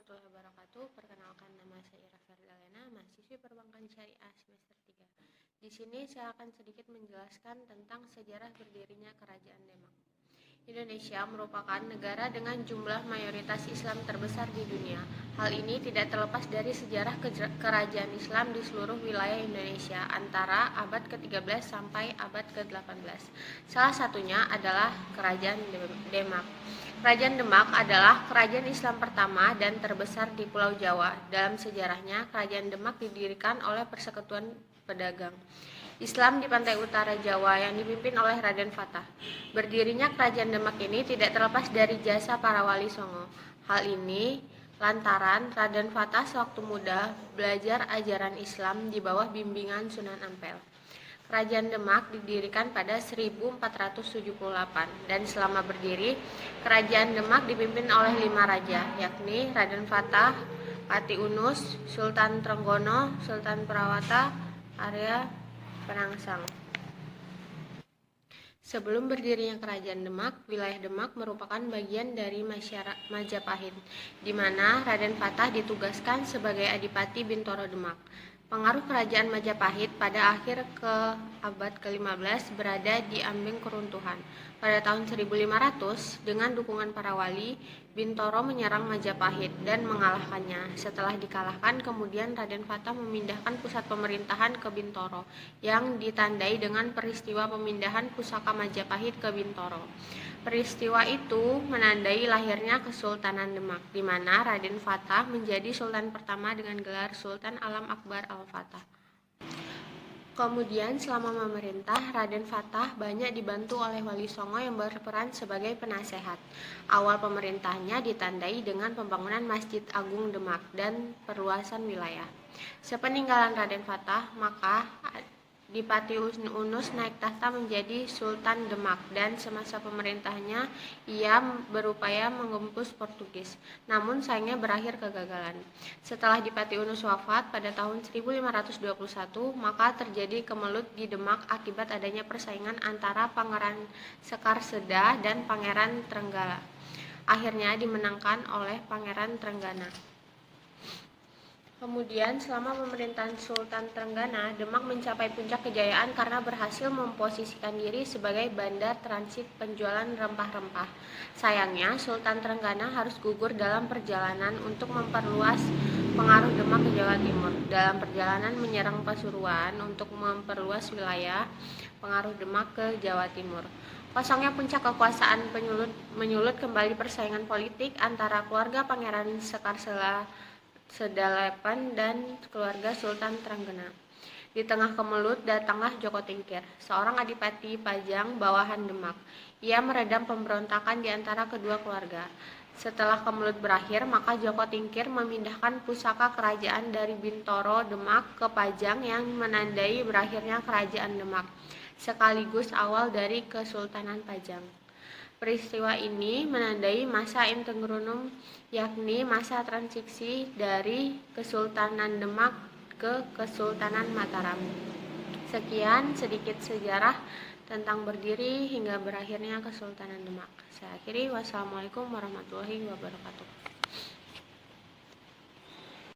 warahmatullahi wabarakatuh. Perkenalkan, nama saya Ira Ferdalena, mahasiswi Perbankan Syariah semester 3. Di sini saya akan sedikit menjelaskan tentang sejarah berdirinya Kerajaan Demak. Indonesia merupakan negara dengan jumlah mayoritas Islam terbesar di dunia. Hal ini tidak terlepas dari sejarah kerajaan Islam di seluruh wilayah Indonesia antara abad ke-13 sampai abad ke-18. Salah satunya adalah Kerajaan Demak. Kerajaan Demak adalah kerajaan Islam pertama dan terbesar di Pulau Jawa. Dalam sejarahnya, Kerajaan Demak didirikan oleh Persekutuan Pedagang Islam di pantai utara Jawa yang dipimpin oleh Raden Fatah. Berdirinya Kerajaan Demak ini tidak terlepas dari jasa para wali songo. Hal ini lantaran Raden Fatah sewaktu muda belajar ajaran Islam di bawah bimbingan Sunan Ampel. Kerajaan Demak didirikan pada 1478 dan selama berdiri, Kerajaan Demak dipimpin oleh 5 raja, yakni Raden Fatah, Pati Unus, Sultan Trenggono, Sultan Perawata, Arya Penangsang. Sebelum berdirinya Kerajaan Demak, wilayah Demak merupakan bagian dari Majapahit, di mana Raden Fatah ditugaskan sebagai Adipati Bintoro Demak. Pengaruh Kerajaan Majapahit pada akhir abad ke-15 berada di ambang keruntuhan. Pada tahun 1500, dengan dukungan para wali, Bintoro menyerang Majapahit dan mengalahkannya. Setelah dikalahkan, kemudian Raden Fatah memindahkan pusat pemerintahan ke Bintoro, yang ditandai dengan peristiwa pemindahan pusaka Majapahit ke Bintoro. Peristiwa itu menandai lahirnya Kesultanan Demak, di mana Raden Fatah menjadi sultan pertama dengan gelar Sultan Alam Akbar Al-Fatah. Kemudian selama memerintah, Raden Fatah banyak dibantu oleh Wali Songo yang berperan sebagai penasehat. Awal pemerintahnya ditandai dengan pembangunan Masjid Agung Demak dan perluasan wilayah. Sepeninggalan Raden Fatah, maka Adipati Unus naik tahta menjadi Sultan Demak dan semasa pemerintahnya ia berupaya menggempur Portugis, namun sayangnya berakhir kegagalan. Setelah Adipati Unus wafat pada tahun 1521, maka terjadi kemelut di Demak akibat adanya persaingan antara Pangeran Sekarseda dan Pangeran Trenggala. Akhirnya dimenangkan oleh Pangeran Trenggana. Kemudian selama pemerintahan Sultan Trenggana, Demak mencapai puncak kejayaan karena berhasil memposisikan diri sebagai bandar transit penjualan rempah-rempah. Sayangnya, Sultan Trenggana harus gugur dalam perjalanan untuk memperluas pengaruh Demak ke Jawa Timur. Dalam perjalanan menyerang Pasuruan untuk memperluas wilayah pengaruh Demak ke Jawa Timur. Kosongnya puncak kekuasaan menyulut kembali persaingan politik antara keluarga Pangeran Sedalepan dan keluarga Sultan Trenggana. Di tengah kemelut datanglah Joko Tingkir, seorang adipati Pajang bawahan Demak. Ia meredam pemberontakan di antara kedua keluarga. Setelah kemelut berakhir, maka Joko Tingkir memindahkan pusaka kerajaan dari Bintoro Demak ke Pajang yang menandai berakhirnya Kerajaan Demak, sekaligus awal dari Kesultanan Pajang. Peristiwa ini menandai masa interregnum, yakni masa transisi dari Kesultanan Demak ke Kesultanan Mataram. Sekian sedikit sejarah tentang berdiri hingga berakhirnya Kesultanan Demak. Saya akhiri, wassalamualaikum warahmatullahi wabarakatuh.